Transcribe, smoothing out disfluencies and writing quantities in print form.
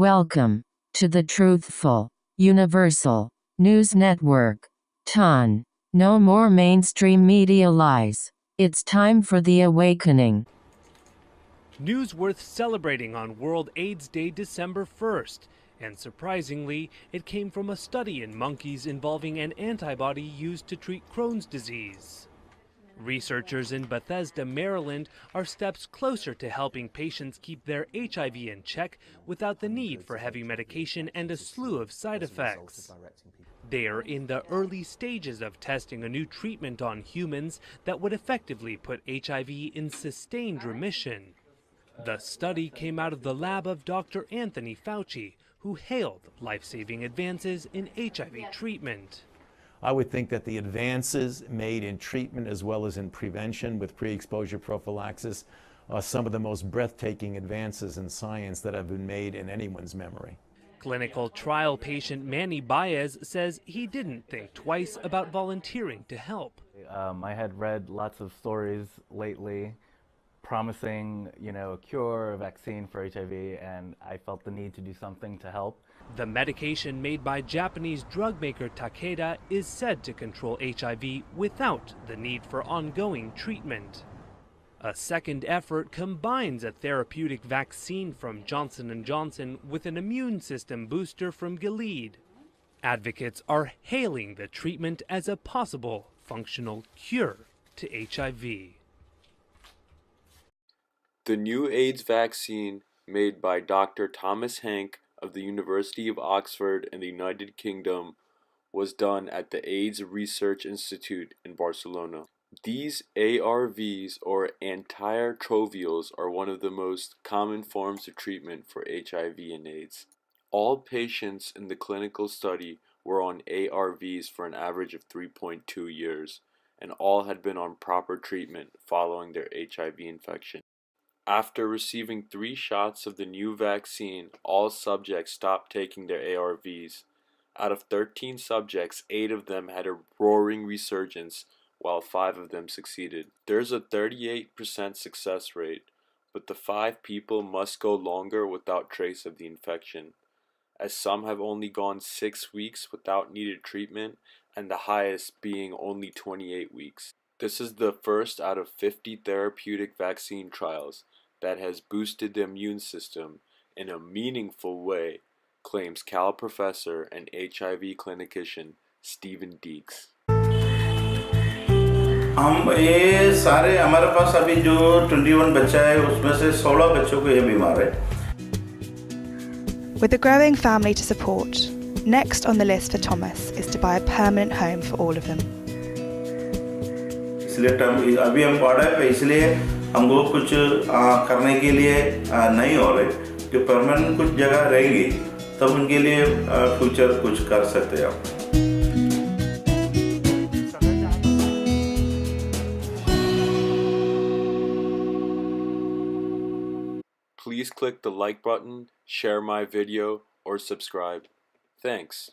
Welcome to the Truthful, Universal News Network. TON. No more mainstream media lies. It's time for the awakening. News worth celebrating on World AIDS Day, December 1st. And surprisingly, it came from a study in monkeys involving an antibody used to treat Crohn's disease. Researchers in Bethesda, Maryland, are steps closer to helping patients keep their HIV in check without the need for heavy medication and a slew of side effects. They are in the early stages of testing a new treatment on humans that would effectively put HIV in sustained remission. The study came out of the lab of Dr. Anthony Fauci, who hailed life-saving advances in HIV treatment. I would think that the advances made in treatment as well as in prevention with pre-exposure prophylaxis are some of the most breathtaking advances in science that have been made in anyone's memory. Clinical trial patient Manny Baez says he didn't think twice about volunteering to help. I had read lots of stories lately promising, a cure, a vaccine for HIV, and I felt the need to do something to help. The medication made by Japanese drug maker Takeda is said to control HIV without the need for ongoing treatment. A second effort combines a therapeutic vaccine from Johnson & Johnson with an immune system booster from Gilead. Advocates are hailing the treatment as a possible functional cure to HIV. The new AIDS vaccine made by Dr. Thomas Hank of the University of Oxford in the United Kingdom was done at the AIDS Research Institute in Barcelona. These ARVs, or antiretrovirals, are one of the most common forms of treatment for HIV and AIDS. All patients in the clinical study were on ARVs for an average of 3.2 years, and all had been on proper treatment following their HIV infection. After receiving 3 shots of the new vaccine, all subjects stopped taking their ARVs. Out of 13 subjects, 8 of them had a roaring resurgence, while 5 of them succeeded. There's a 38% success rate, but the 5 people must go longer without trace of the infection, as some have only gone 6 weeks without needed treatment, and the highest being only 28 weeks. This is the first out of 50 therapeutic vaccine trials that has boosted the immune system in a meaningful way, claims Cal professor and HIV clinician Stephen Deeks. हम ये सारे हमारे पास अभी जो 21 बच्चा है उसमें से 16 बच्चों को ये बीमार है. With a growing family to support, next on the list for Thomas is to buy a permanent home for all of them. इसलिए अभी हम पढ़ रहे हैं, इसलिए हमको कुछ करने के लिए नहीं हो रहे कि परमानेंट कुछ जगह रहेंगी तब उनके लिए फ्यूचर कुछ कर सकते हैं आप. Please click the like button, share my video, or subscribe. Thanks.